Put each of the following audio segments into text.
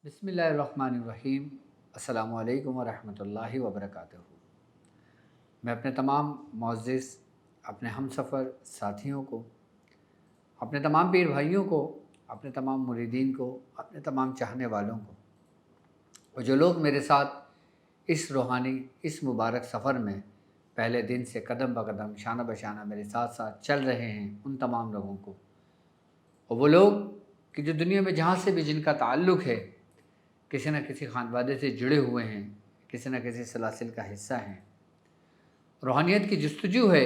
بسم اللہ الرحمن الرحیم۔ السلام علیکم ورحمۃ اللہ وبرکاتہ۔ میں اپنے تمام معزز اپنے ہم سفر ساتھیوں کو، اپنے تمام پیر بھائیوں کو، اپنے تمام مریدین کو، اپنے تمام چاہنے والوں کو، اور جو لوگ میرے ساتھ اس روحانی اس مبارک سفر میں پہلے دن سے قدم بقدم شانہ بشانہ میرے ساتھ ساتھ چل رہے ہیں، ان تمام لوگوں کو، اور وہ لوگ کہ جو دنیا میں جہاں سے بھی جن کا تعلق ہے، کسی نہ کسی خاندوادے سے جڑے ہوئے ہیں، کسی نہ کسی سلاسل کا حصہ ہیں، روحانیت کی جستجو ہے،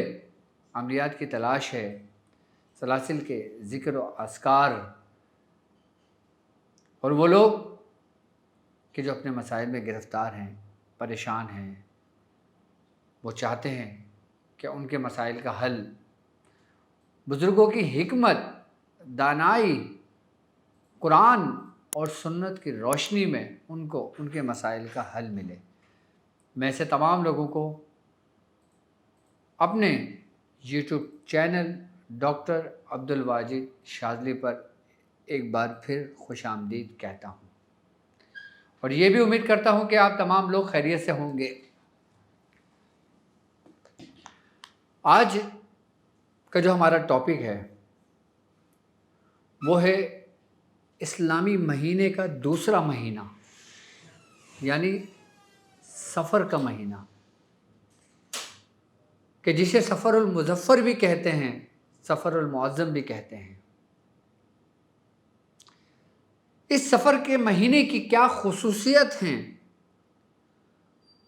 عملیات کی تلاش ہے، سلاسل کے ذکر و اذکار، اور وہ لوگ کہ جو اپنے مسائل میں گرفتار ہیں، پریشان ہیں، وہ چاہتے ہیں کہ ان کے مسائل کا حل بزرگوں کی حکمت، دانائی، قرآن اور سنت کی روشنی میں ان کو ان کے مسائل کا حل ملے۔ میں سے تمام لوگوں کو اپنے یوٹیوب چینل ڈاکٹر عبدالواجد شاذلی پر ایک بار پھر خوش آمدید کہتا ہوں، اور یہ بھی امید کرتا ہوں کہ آپ تمام لوگ خیریت سے ہوں گے۔ آج کا جو ہمارا ٹاپک ہے وہ ہے اسلامی مہینے کا دوسرا مہینہ، یعنی سفر کا مہینہ، کہ جسے سفر المظفر بھی کہتے ہیں، سفر المعظم بھی کہتے ہیں۔ اس سفر کے مہینے کی کیا خصوصیت ہیں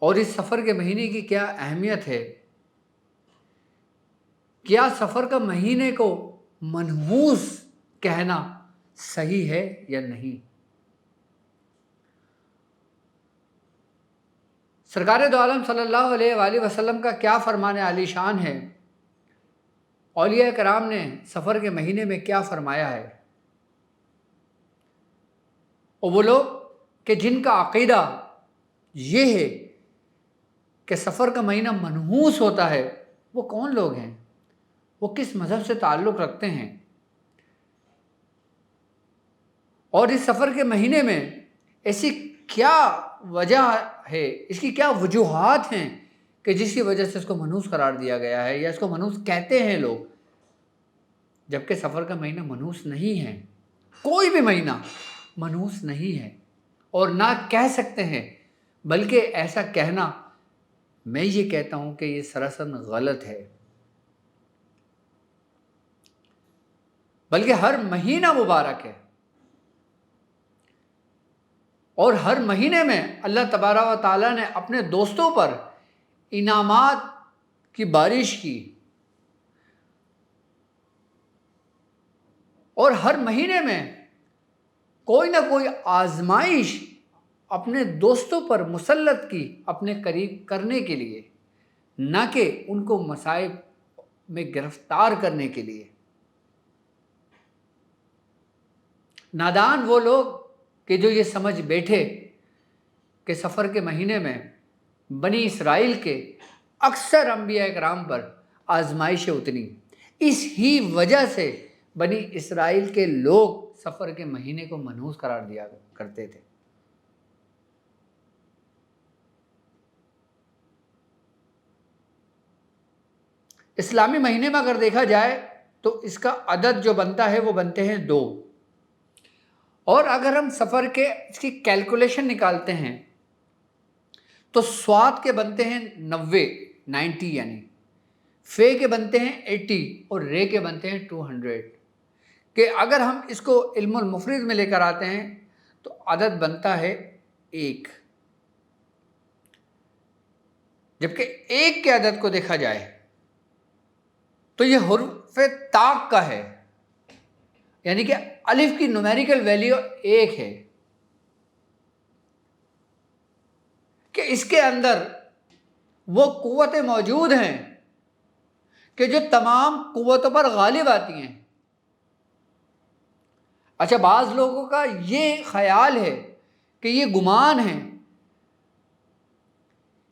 اور اس سفر کے مہینے کی کیا اہمیت ہے؟ کیا سفر کا مہینے کو منحوس کہنا صحیح ہے یا نہیں؟ سرکار دو عالم صلی اللہ علیہ وآلہ وسلم کا کیا فرمان عالی شان ہے؟ اولیاء کرام نے سفر کے مہینے میں کیا فرمایا ہے؟ اور وہ لوگ کہ جن کا عقیدہ یہ ہے کہ سفر کا مہینہ منحوس ہوتا ہے، وہ کون لوگ ہیں؟ وہ کس مذہب سے تعلق رکھتے ہیں؟ اور اس سفر کے مہینے میں ایسی کیا وجہ ہے، اس کی کیا وجوہات ہیں کہ جس کی وجہ سے اس کو منحوس قرار دیا گیا ہے یا اس کو منحوس کہتے ہیں لوگ، جبکہ سفر کا مہینہ منحوس نہیں ہے، کوئی بھی مہینہ منحوس نہیں ہے اور نہ کہہ سکتے ہیں، بلکہ ایسا کہنا میں یہ کہتا ہوں کہ یہ سراسر غلط ہے۔ بلکہ ہر مہینہ مبارک ہے، اور ہر مہینے میں اللہ تبارک و تعالیٰ نے اپنے دوستوں پر انعامات کی بارش کی، اور ہر مہینے میں کوئی نہ کوئی آزمائش اپنے دوستوں پر مسلط کی اپنے قریب کرنے کے لیے، نہ کہ ان کو مصائب میں گرفتار کرنے کے لیے۔ نادان وہ لوگ کہ جو یہ سمجھ بیٹھے کہ سفر کے مہینے میں بنی اسرائیل کے اکثر انبیاء کرام پر آزمائشیں اتری، اس ہی وجہ سے بنی اسرائیل کے لوگ سفر کے مہینے کو منحوس قرار دیا کرتے تھے۔ اسلامی مہینے میں اگر دیکھا جائے تو اس کا عدد جو بنتا ہے وہ بنتے ہیں 2، اور اگر ہم سفر کے اس کی کیلکولیشن نکالتے ہیں تو سواد کے بنتے ہیں 90 یعنی، فے کے بنتے ہیں 80 اور رے کے بنتے ہیں 200، کہ اگر ہم اس کو علم المفرد میں لے کر آتے ہیں تو عدد بنتا ہے 1، جبکہ 1 کے عدد کو دیکھا جائے تو یہ حرف طاق کا ہے، یعنی کہ الف کی نومیریکل ویلیو 1 ہے، کہ اس کے اندر وہ قوتیں موجود ہیں کہ جو تمام قوتوں پر غالب آتی ہیں۔ اچھا، بعض لوگوں کا یہ خیال ہے کہ یہ گمان ہے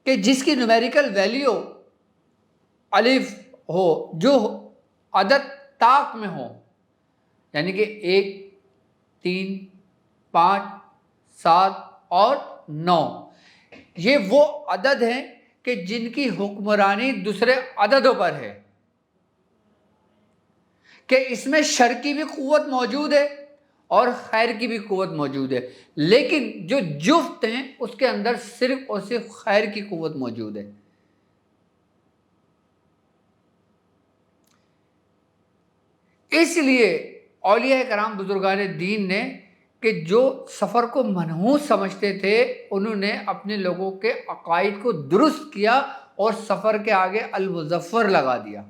کہ جس کی نومیریکل ویلیو الف ہو، جو عدد طاق میں ہو، یعنی کہ 1، 3، 5، 7 اور 9، یہ وہ عدد ہیں کہ جن کی حکمرانی دوسرے عددوں پر ہے، کہ اس میں شر کی بھی قوت موجود ہے اور خیر کی بھی قوت موجود ہے، لیکن جو جفت ہیں اس کے اندر صرف اور صرف خیر کی قوت موجود ہے۔ اس لیے اولیاء کرام بزرگان دین نے کہ جو سفر کو منحوس سمجھتے تھے، انہوں نے اپنے لوگوں کے عقائد کو درست کیا اور سفر کے آگے المظفر لگا دیا۔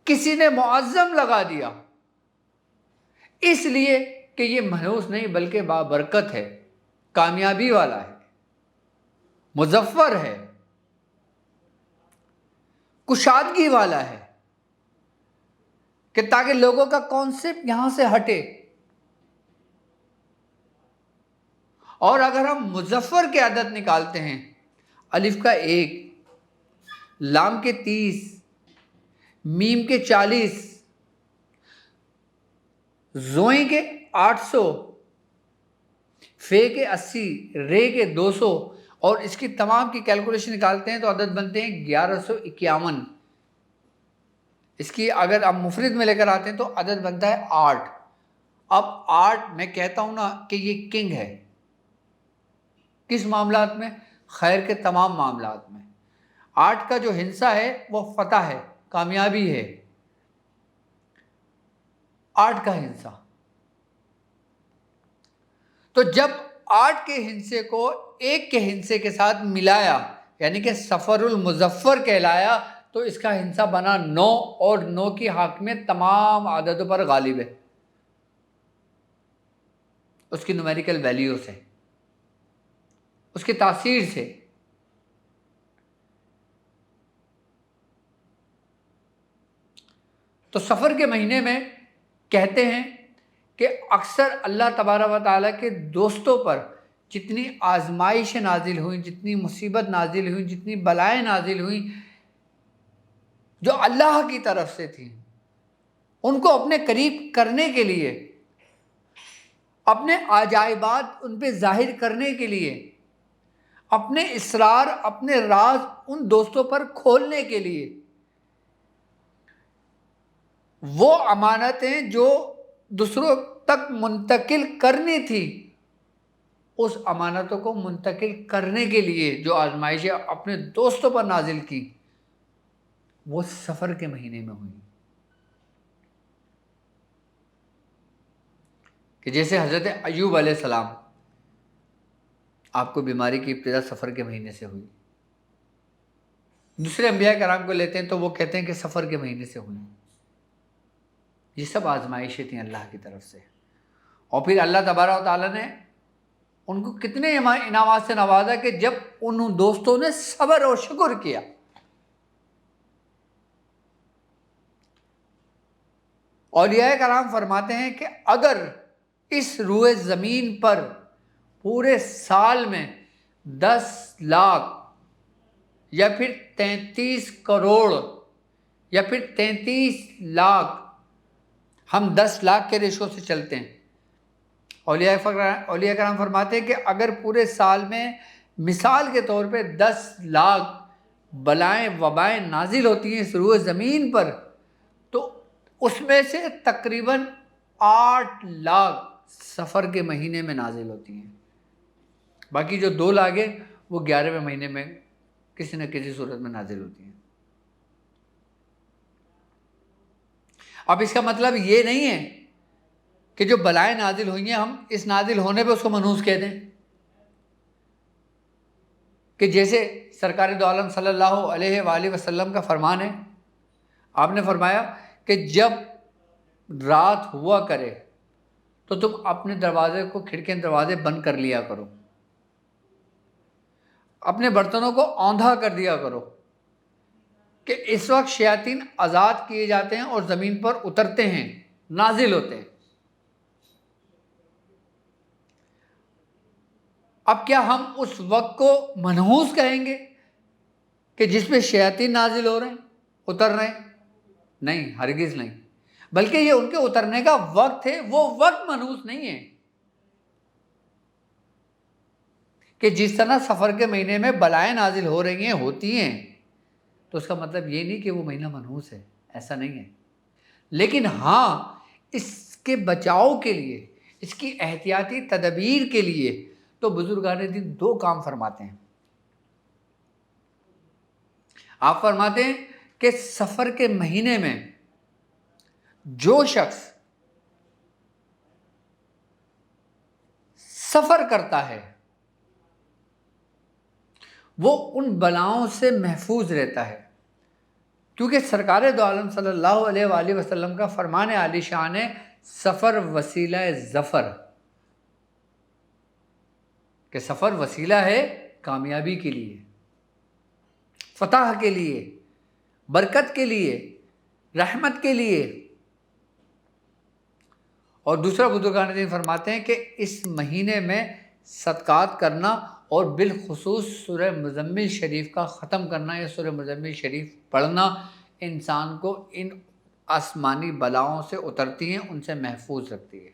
کسی نے معظم لگا دیا، اس لیے کہ یہ منحوس نہیں بلکہ بابرکت ہے، کامیابی والا ہے، مظفر ہے، کشادگی والا ہے، کہ تاکہ لوگوں کا کانسیپٹ یہاں سے ہٹے۔ اور اگر ہم مظفر کے عدد نکالتے ہیں، الف کا 1، لام کے 30، میم کے 40، زوئیں کے 800، فے کے 80، رے کے 200، اور اس کی تمام کی کیلکولیشن نکالتے ہیں تو عدد بنتے ہیں 1151۔ اس کی اگر آپ مفرد میں لے کر آتے ہیں تو عدد بنتا ہے 8۔ اب 8 میں کہتا ہوں نا کہ یہ کنگ ہے، کس معاملات میں؟ خیر کے تمام معاملات میں۔ 8 کا جو ہندسہ ہے وہ فتح ہے، کامیابی ہے، 8 کا ہندسہ۔ تو جب 8 کے ہندسے کو 1 کے ہندسے کے ساتھ ملایا، یعنی کہ سفر المظفر کہلایا، تو اس کا ہندسہ بنا 9، اور 9 کی حاکمیت تمام عددوں پر غالب ہے، اس کی نومیریکل ویلیو سے، اس کی تاثیر سے۔ تو سفر کے مہینے میں کہتے ہیں کہ اکثر اللہ تبارک و تعالیٰ کے دوستوں پر جتنی آزمائشیں نازل ہوئیں، جتنی مصیبت نازل ہوئیں، جتنی بلائیں نازل ہوئیں، جو اللہ کی طرف سے تھیں، ان کو اپنے قریب کرنے کے لیے، اپنے عجائبات ان پہ ظاہر کرنے کے لیے، اپنے اسرار، اپنے راز ان دوستوں پر کھولنے کے لیے، وہ امانتیں جو دوسروں تک منتقل کرنی تھی، اس امانتوں کو منتقل کرنے کے لیے جو آزمائشیں اپنے دوستوں پر نازل کی، وہ سفر کے مہینے میں ہوئی۔ کہ جیسے حضرت ایوب علیہ السلام، آپ کو بیماری کی ابتدا سفر کے مہینے سے ہوئی۔ دوسرے انبیاء کرام کو لیتے ہیں تو وہ کہتے ہیں کہ سفر کے مہینے سے ہوئی۔ یہ سب آزمائشیں تھیں اللہ کی طرف سے، اور پھر اللہ تبارک و تعالیٰ نے ان کو کتنے انعامات سے نوازا کہ جب ان دوستوں نے صبر اور شکر کیا۔ اولیاء کرام فرماتے ہیں کہ اگر اس روئے زمین پر پورے سال میں 10 لاکھ یا پھر 33 کروڑ یا پھر 33 لاکھ، ہم 10 لاکھ کے ریشو سے چلتے ہیں، اولیاء کرام فرماتے ہیں کہ اگر پورے سال میں مثال کے طور پہ 10 لاکھ بلائیں وبائیں نازل ہوتی ہیں اس روئے زمین پر، تو اس میں سے تقریباً 8 لاکھ سفر کے مہینے میں نازل ہوتی ہیں، باقی جو 2 لاکھ ہیں وہ 11ویں مہینے میں کسی نہ کسی صورت میں نازل ہوتی ہیں۔ اب اس کا مطلب یہ نہیں ہے کہ جو بلائیں نازل ہوئی ہیں ہم اس نازل ہونے پہ اس کو منحوس کہہ دیں، کہ جیسے سرکار دو عالم صلی اللہ علیہ وآلہ وسلم کا فرمان ہے، آپ نے فرمایا کہ جب رات ہوا کرے تو تم اپنے دروازے کو، کھڑکیاں دروازے بند کر لیا کرو، اپنے برتنوں کو اوندھا کر دیا کرو، کہ اس وقت شیاطین آزاد کیے جاتے ہیں اور زمین پر اترتے ہیں، نازل ہوتے ہیں۔ اب کیا ہم اس وقت کو منحوس کہیں گے کہ جس پہ شیاطین نازل ہو رہے ہیں؟ اتر رہے ہیں؟ نہیں، ہرگز نہیں، بلکہ یہ ان کے اترنے کا وقت ہے، وہ وقت منحوس نہیں ہے کہ جس طرح سفر کے مہینے میں بلائیں نازل ہو رہی ہیں، ہوتی ہیں، تو اس کا مطلب یہ نہیں کہ وہ مہینہ منحوس ہے، ایسا نہیں ہے، لیکن ہاں اس کے بچاؤ کے لیے، اس کی احتیاطی تدابیر کے لیے تو بزرگان دین دو کام فرماتے ہیں۔ آپ فرماتے ہیں کہ سفر کے مہینے میں جو شخص سفر کرتا ہے وہ ان بلاؤں سے محفوظ رہتا ہے، کیونکہ سرکار دو عالم صلی اللہ علیہ وآلہ وسلم کا فرمان عالی شان ہے، سفر وسیلہ ظفر، کہ سفر وسیلہ ہے کامیابی کے لیے، فتح کے لیے، برکت کے لیے، رحمت کے لیے۔ اور دوسرا بزرگان دین فرماتے ہیں کہ اس مہینے میں صدقات کرنا اور بالخصوص سورہ مزمل شریف کا ختم کرنا یا سورہ مزمل شریف پڑھنا انسان کو ان آسمانی بلاؤں سے اترتی ہیں، ان سے محفوظ رکھتی ہے۔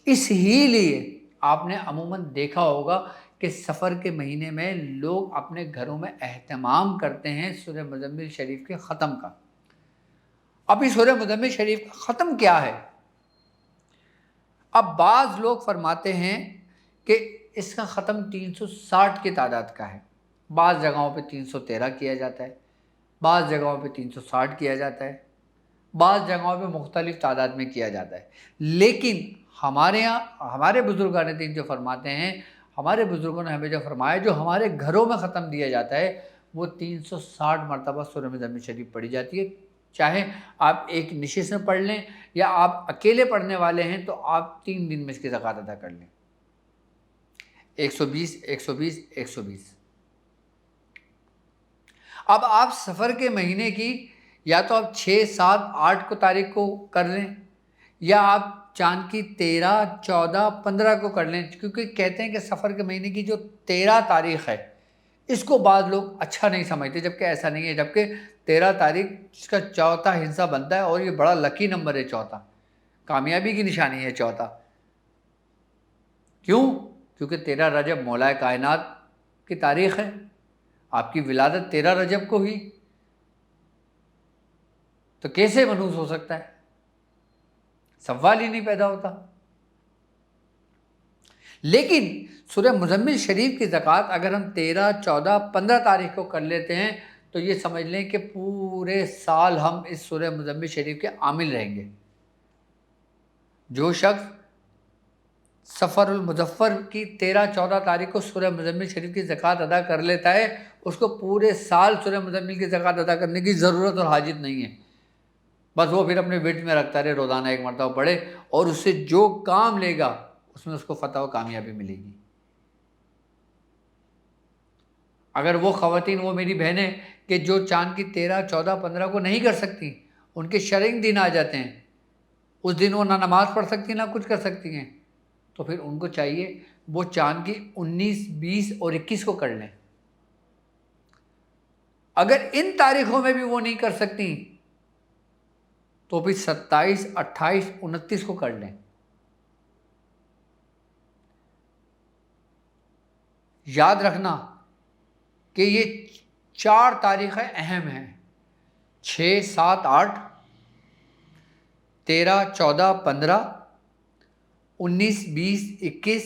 اس ہی لیے آپ نے عموماً دیکھا ہوگا کہ سفر کے مہینے میں لوگ اپنے گھروں میں اہتمام کرتے ہیں سورہ مزمل شریف کے ختم کا۔ اب اس سورہ مزمل شریف کا ختم کیا ہے؟ اب بعض لوگ فرماتے ہیں کہ اس کا ختم 360 کی تعداد کا ہے، بعض جگہوں پہ 313 کیا جاتا ہے، بعض جگہوں پہ 360 کیا جاتا ہے، بعض جگہوں پہ مختلف تعداد میں کیا جاتا ہے، لیکن ہمارے یہاں ہمارے بزرگان دین جو فرماتے ہیں، ہمارے بزرگوں نے ہمیں جو فرمایا، جو ہمارے گھروں میں ختم دیا جاتا ہے وہ 360 مرتبہ سورہ مزمل شریف پڑھی جاتی ہے۔ چاہے آپ ایک نشست میں پڑھ لیں یا آپ اکیلے پڑھنے والے ہیں تو آپ 3 دن میں اس کی زکوٰۃ ادا کر لیں، 120 120 120۔ اب آپ سفر کے مہینے کی یا تو آپ 6 7 8 کو تاریخ کو کر لیں یا آپ چاند کی 13 14 15 کو کر لیں، کیونکہ کہتے ہیں کہ سفر کے مہینے کی جو 13 تاریخ ہے اس کو بعض لوگ اچھا نہیں سمجھتے، جبکہ ایسا نہیں ہے، جبکہ 13 تاریخ اس کا چوتھا حصہ بنتا ہے اور یہ بڑا لکی نمبر ہے، چوتھا کامیابی کی نشانی ہے چوتھا۔ کیوں؟ کیونکہ 13 رجب مولا کائنات کی تاریخ ہے، آپ کی ولادت 13 رجب کو ہوئی، تو کیسے منحوس ہو سکتا ہے؟ سوال ہی نہیں پیدا ہوتا۔ لیکن سورہ مزمل شریف کی زکوٰۃ اگر ہم 13 14 15 تاریخ کو کر لیتے ہیں تو یہ سمجھ لیں کہ پورے سال ہم اس سورہ مزمل شریف کے عامل رہیں گے۔ جو شخص سفر المظفر کی 13 14 تاریخ کو سورہ مزمل شریف کی زکوٰۃ ادا کر لیتا ہے، اس کو پورے سال سورہ مزمل کی زکوٰۃ ادا کرنے کی ضرورت اور حاجت نہیں ہے، بس وہ پھر اپنے ورد میں رکھتا رہے، روزانہ 1 مرتبہ پڑھے، اور اس سے جو کام لے گا اس میں اس کو فتح و کامیابی ملے گی۔ اگر وہ خواتین، وہ میری بہنیں کہ جو چاند کی 13 14 15 کو نہیں کر سکتی، ان کے شرعی دن آ جاتے ہیں، اس دن وہ نہ نماز پڑھ سکتی نہ کچھ کر سکتی ہیں، تو پھر ان کو چاہیے وہ چاند کی 19 20 اور 21 کو کر لیں۔ اگر ان تاریخوں میں بھی وہ نہیں کر سکتی تو پھر 27 28 29 کو کر لیں۔ یاد رکھنا کہ یہ 4 تاریخیں اہم ہیں، 6 7 8 13 14 15 19 20 21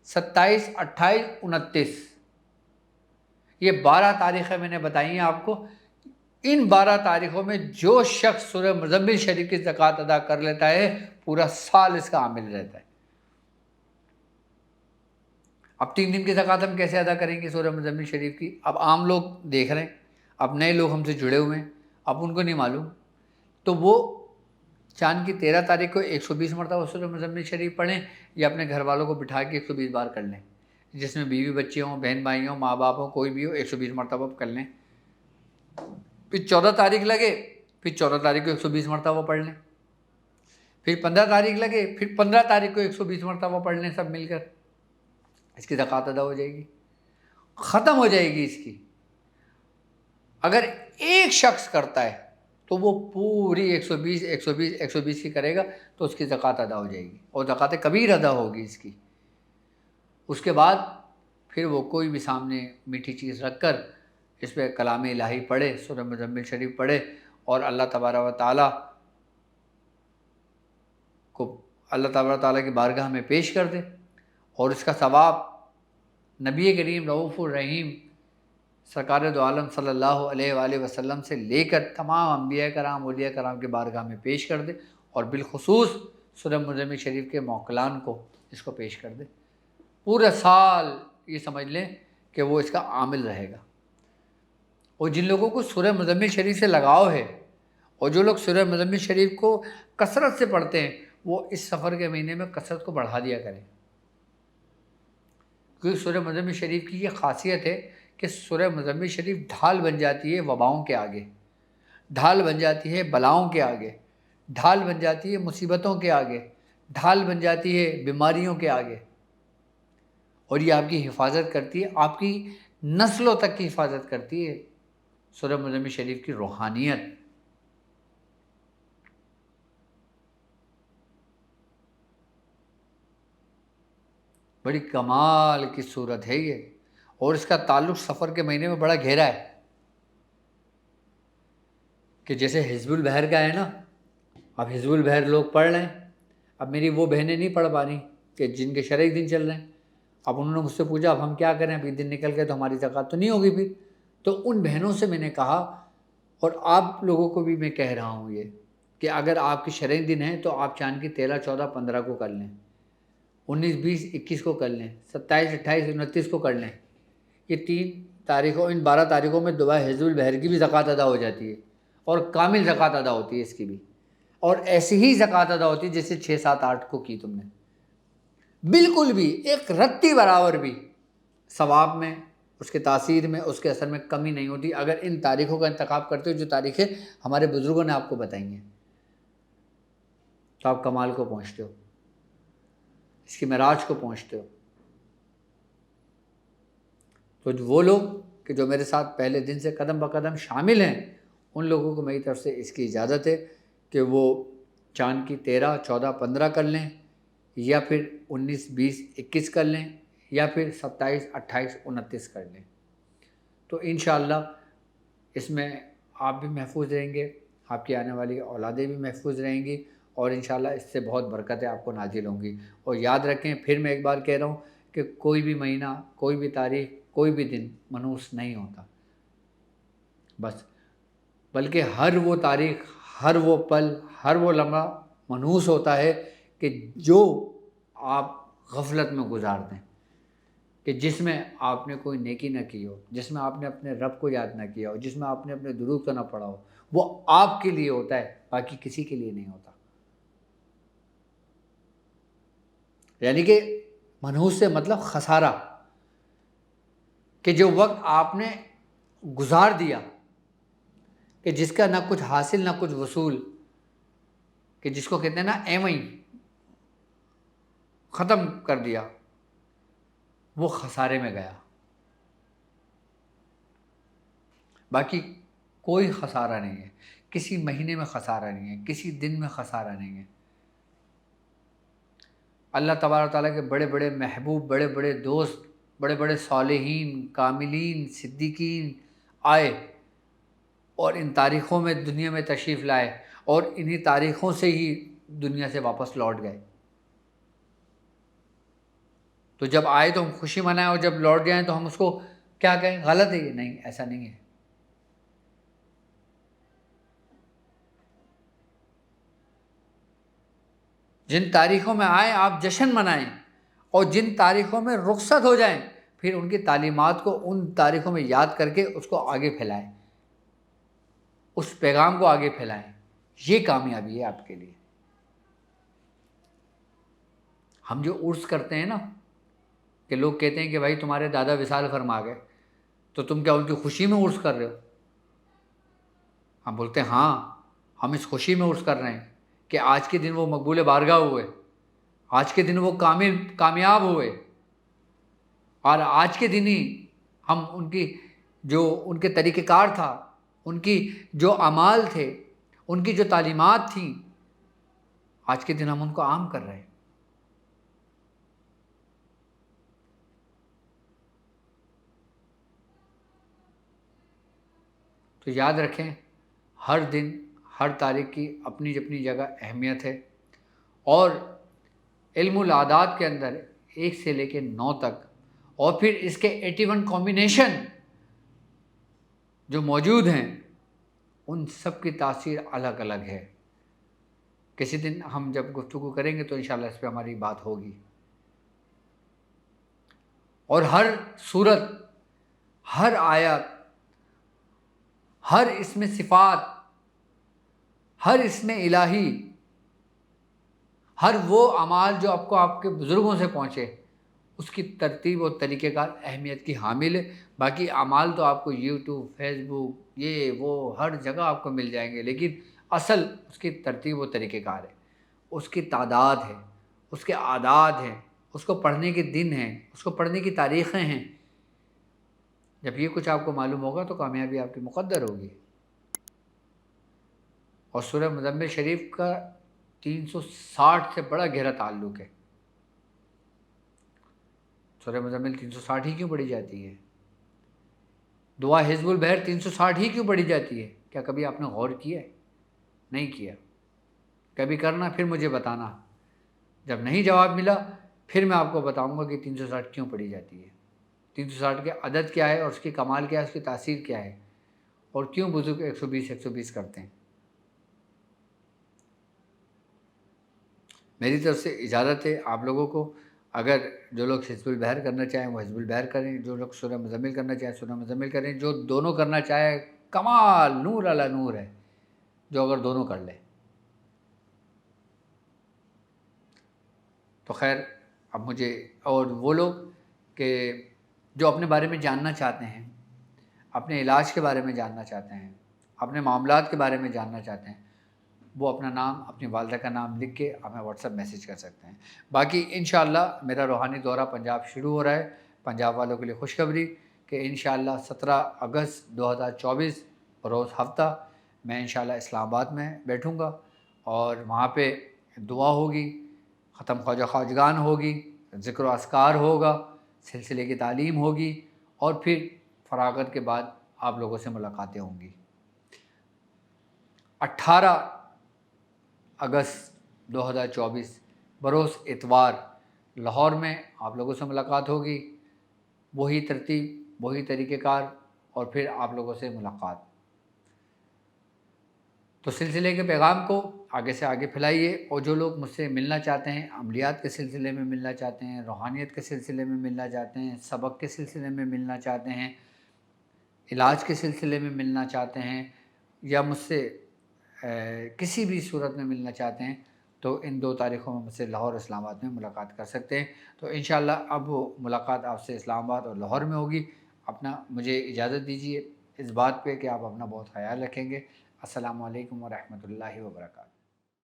27 28 29، یہ 12 تاریخیں میں نے بتائی ہیں آپ کو۔ ان 12 تاریخوں میں جو شخص سورہ مزمل شریف کی زکوٰۃ ادا کر لیتا ہے پورا سال اس کا عامل رہتا ہے۔ اب 3 دن کی زکوٰۃ ہم کیسے ادا کریں گے سورہ مزمل شریف کی؟ اب عام لوگ دیکھ رہے ہیں، اب نئے لوگ ہم سے جڑے ہوئے ہیں، اب ان کو نہیں معلوم، تو وہ چاند کی 13 تاریخ کو 120 مرتبہ سورہ مزمل شریف پڑھیں یا اپنے گھر والوں کو بٹھا کے 120 بار کر لیں، جس میں بیوی بچے ہوں، بہن بھائی ہوں، ماں باپ ہوں، کوئی بھی ہو، 120 مرتبہ کر لیں۔ پھر 14 تاریخ لگے، پھر 14 تاریخ کو 120 مرتبہ پڑھ لیں، پھر 15 تاریخ لگے، پھر 15 تاریخ کو 120 مرتبہ پڑھ لیں سب مل کر، اس کی زکوٰۃ ادا ہو جائے گی، ختم ہو جائے گی اس کی۔ اگر ایک شخص کرتا ہے تو وہ پوری 120 کی کرے گا تو اس کی زکوٰۃ ادا ہو جائے گی، اور زکوٰۃ کبیر ادا ہوگی اس کی۔ اس کے بعد پھر وہ کوئی بھی سامنے میٹھی چیز رکھ کر اس پہ کلام الہی پڑھے، سورہ مزمل شریف پڑھے، اور اللہ تبارک و تعالیٰ کو کی بارگاہ میں پیش کر دے، اور اس کا ثواب نبی کریم رؤوف الرحیم سرکار دو عالم صلی اللہ علیہ وآلہ وسلم سے لے کر تمام انبیاء کرام اولیاء کرام کے بارگاہ میں پیش کر دے، اور بالخصوص سورہ مزمل شریف کے موکلان کو اس کو پیش کر دے۔ پورا سال یہ سمجھ لیں کہ وہ اس کا عامل رہے گا۔ اور جن لوگوں کو سورہ مزمل شریف سے لگاؤ ہے، اور جو لوگ سورہ مزمل شریف کو کثرت سے پڑھتے ہیں، وہ اس سفر کے مہینے میں کثرت کو بڑھا دیا کریں، کیونکہ سورہ مزمل شریف کی یہ خاصیت ہے کہ سورہ مزمل شریف ڈھال بن جاتی ہے وباؤں کے آگے، ڈھال بن جاتی ہے بلاؤں کے آگے، ڈھال بن جاتی ہے مصیبتوں کے آگے، ڈھال بن جاتی ہے بیماریوں کے آگے، اور یہ آپ کی حفاظت کرتی ہے، آپ کی نسلوں تک کی حفاظت کرتی ہے سورہ مزمل شریف کی روحانیت۔ بڑی کمال کی صورت ہے یہ، اور اس کا تعلق سفر کے مہینے میں بڑا گہرا ہے، کہ جیسے حزب البحر کا ہے نا، اب حزب البحر لوگ پڑھ رہے ہیں، اب میری وہ بہنیں نہیں پڑھ پا رہی کہ جن کے شرعی دن چل رہے ہیں، اب انہوں نے مجھ سے پوچھا اب ہم کیا کریں، ابھی دن نکل گئے تو ہماری زکوٰۃ تو نہیں ہوگی پھر۔ تو ان بہنوں سے میں نے کہا، اور آپ لوگوں کو بھی میں کہہ رہا ہوں یہ، کہ اگر آپ کے شرعی دن ہیں تو آپ چاند کی 13، 14، 15 کو کر لیں، 19، 20، 21 کو کر لیں، 27، 28، 29 کو کر لیں۔ یہ 3 تاریخوں، ان 12 تاریخوں میں دعا حزب البحر کی بھی زکوٰۃ ادا ہو جاتی ہے، اور کامل زکوٰۃ ادا ہوتی ہے اس کی بھی، اور ایسی ہی زکوٰۃ ادا ہوتی ہے جیسے 6، 7، 8 کو کی تم نے، بالکل بھی ایک رتی برابر بھی ثواب میں، اس کے تاثیر میں، اس کے اثر میں کمی نہیں ہوتی، اگر ان تاریخوں کا انتخاب کرتے ہو جو تاریخیں ہمارے بزرگوں نے آپ کو بتائی ہیں، تو آپ کمال کو پہنچتے ہو، اس کی معراج کو پہنچتے ہو۔ تو وہ لوگ کہ جو میرے ساتھ پہلے دن سے قدم بقدم شامل ہیں، ان لوگوں کو میری طرف سے اس کی اجازت ہے کہ وہ چاند کی 13، 14، 15 کر لیں، یا پھر 19، 20، 21 کر لیں، یا پھر 27، 28، 29 کر لیں۔ تو انشاءاللہ اس میں آپ بھی محفوظ رہیں گے، آپ کی آنے والی اولادیں بھی محفوظ رہیں گی، اور انشاءاللہ اس سے بہت برکتیں آپ کو نازل ہوں گی۔ اور یاد رکھیں، پھر میں ایک بار کہہ رہا ہوں کہ کوئی بھی مہینہ، کوئی بھی تاریخ، کوئی بھی دن منحوس نہیں ہوتا، بس، بلکہ ہر وہ تاریخ، ہر وہ پل، ہر وہ لمحہ منحوس ہوتا ہے کہ جو آپ غفلت میں گزار دیں، کہ جس میں آپ نے کوئی نیکی نہ کی ہو، جس میں آپ نے اپنے رب کو یاد نہ کیا ہو، جس میں آپ نے اپنے درود کو نہ پڑھا ہو، وہ آپ کے لیے ہوتا ہے، باقی کسی کے لیے نہیں ہوتا۔ یعنی کہ منحوس سے مطلب خسارہ، کہ جو وقت آپ نے گزار دیا، کہ جس کا نہ کچھ حاصل نہ کچھ وصول، کہ جس کو کہتے ہیں نا ایویں ختم کر دیا، وہ خسارے میں گیا، باقی کوئی خسارہ نہیں ہے، کسی مہینے میں خسارہ نہیں ہے، کسی دن میں خسارہ نہیں ہے۔ اللہ تبارک تعالیٰ کے بڑے بڑے محبوب، بڑے بڑے دوست، بڑے بڑے صالحین، کاملین، صدیقین آئے، اور ان تاریخوں میں دنیا میں تشریف لائے، اور انہی تاریخوں سے ہی دنیا سے واپس لوٹ گئے۔ تو جب آئے تو ہم خوشی منائیں، اور جب لوٹ جائیں تو ہم اس کو کیا کہیں؟ غلط ہے یہ؟ نہیں، ایسا نہیں ہے۔ جن تاریخوں میں آئیں آپ جشن منائیں، اور جن تاریخوں میں رخصت ہو جائیں پھر ان کی تعلیمات کو ان تاریخوں میں یاد کر کے اس کو آگے پھیلائیں، اس پیغام کو آگے پھیلائیں۔ یہ کامیابی ہے آپ کے لیے۔ ہم جو عرس کرتے ہیں نا، کہ لوگ کہتے ہیں کہ بھائی تمہارے دادا وصال فرما گئے، تو تم کیا ان کی خوشی میں عرس کر رہے ہو؟ ہم بولتے ہیں ہاں، ہم اس خوشی میں عرس کر رہے ہیں کہ آج کے دن وہ مقبول بارگاہ ہوئے، آج کے دن وہ کامیاب ہوئے، اور آج کے دن ہی ہم ان کی جو ان کے طریقہ کار تھا، ان کی جو اعمال تھے، ان کی جو تعلیمات تھیں، آج کے دن ہم ان کو عام کر رہے ہیں۔ تو یاد رکھیں، ہر دن ہر تاریخ کی اپنی اپنی جگہ اہمیت ہے، اور علم العادات کے اندر 1 سے لے کے 9 تک، اور پھر اس کے 81 کمبینیشن جو موجود ہیں، ان سب کی تاثیر الگ الگ ہے۔ کسی دن ہم جب گفتگو کریں گے تو انشاءاللہ اس پہ ہماری بات ہوگی۔ اور ہر صورت، ہر آیت، ہر اسم صفات، ہر اسم الہی، ہر وہ اعمال جو آپ کو آپ کے بزرگوں سے پہنچے، اس کی ترتیب اور طریقہ کار اہمیت کی حامل ہے۔ باقی اعمال تو آپ کو یوٹیوب، فیس بک، یہ وہ ہر جگہ آپ کو مل جائیں گے، لیکن اصل اس کی ترتیب و طریقہ کار ہے، اس کی تعداد ہے، اس کے اعداد ہیں، اس کو پڑھنے کے دن ہیں، اس کو پڑھنے کی تاریخیں ہیں۔ جب یہ کچھ آپ کو معلوم ہوگا تو کامیابی آپ کی مقدر ہوگی۔ اور سورہ مزمل شریف کا 360 سے بڑا گہرا تعلق ہے۔ سورہ مزمل 360 ہی کیوں پڑھی جاتی ہے؟ دعا حزب البحر 360 ہی کیوں پڑھی جاتی ہے؟ کیا کبھی آپ نے غور کیا ہے؟ نہیں کیا؟ کبھی کرنا، پھر مجھے بتانا۔ جب نہیں جواب ملا پھر میں آپ کو بتاؤں گا کہ 360 کیوں پڑھی جاتی ہے، 360 کے عدد کیا ہے، اور اس کی کمال کیا ہے، اس کی تاثیر کیا ہے، اور کیوں بزرگ 120 کرتے ہیں۔ میری طرف سے اجازت ہے آپ لوگوں کو۔ اگر جو لوگ حزب البحر کرنا چاہیں وہ حزب البحر کریں، جو لوگ سورہ مزمل کرنا چاہیں سورہ مزمل کریں، جو دونوں کرنا چاہے کمال، نور علی نور ہے، جو اگر دونوں کر لے تو خیر۔ اب مجھے، اور وہ لوگ کہ جو اپنے بارے میں جاننا چاہتے ہیں، اپنے علاج کے بارے میں جاننا چاہتے ہیں، اپنے معاملات کے بارے میں جاننا چاہتے ہیں، وہ اپنا نام، اپنی والدہ کا نام لکھ کے ہمیں واٹس ایپ میسیج کر سکتے ہیں۔ باقی انشاءاللہ میرا روحانی دورہ پنجاب شروع ہو رہا ہے۔ پنجاب والوں کے لیے خوشخبری کہ انشاءاللہ 17 اگست 2024 بروز ہفتہ میں انشاءاللہ اسلام آباد میں بیٹھوں گا، اور وہاں پہ دعا ہوگی، ختم خواجہ خواجگان ہوگی، ذکر و اذکار ہوگا، سلسلے کی تعلیم ہوگی، اور پھر فراغت کے بعد آپ لوگوں سے ملاقاتیں ہوں گی۔ 18 اگست 2024 بروز اتوار لاہور میں آپ لوگوں سے ملاقات ہوگی، وہی ترتیب، وہی طریقہ کار، اور پھر آپ لوگوں سے ملاقات۔ تو سلسلے کے پیغام کو آگے سے آگے پھیلائیے، اور جو لوگ مجھ سے ملنا چاہتے ہیں، عملیات کے سلسلے میں ملنا چاہتے ہیں، روحانیت کے سلسلے میں ملنا چاہتے ہیں، سبق کے سلسلے میں ملنا چاہتے ہیں، علاج کے سلسلے میں ملنا چاہتے ہیں، یا مجھ سے کسی بھی صورت میں ملنا چاہتے ہیں، تو ان 2 تاریخوں میں مجھ سے لاہور اسلام آباد میں ملاقات کر سکتے ہیں۔ تو انشاءاللہ اب وہ ملاقات آپ سے اسلام آباد اور لاہور میں ہوگی۔ اپنا مجھے اجازت دیجیے اس بات پہ کہ آپ اپنا بہت خیال رکھیں گے۔ السلام علیکم ورحمۃ اللہ وبرکاتہ۔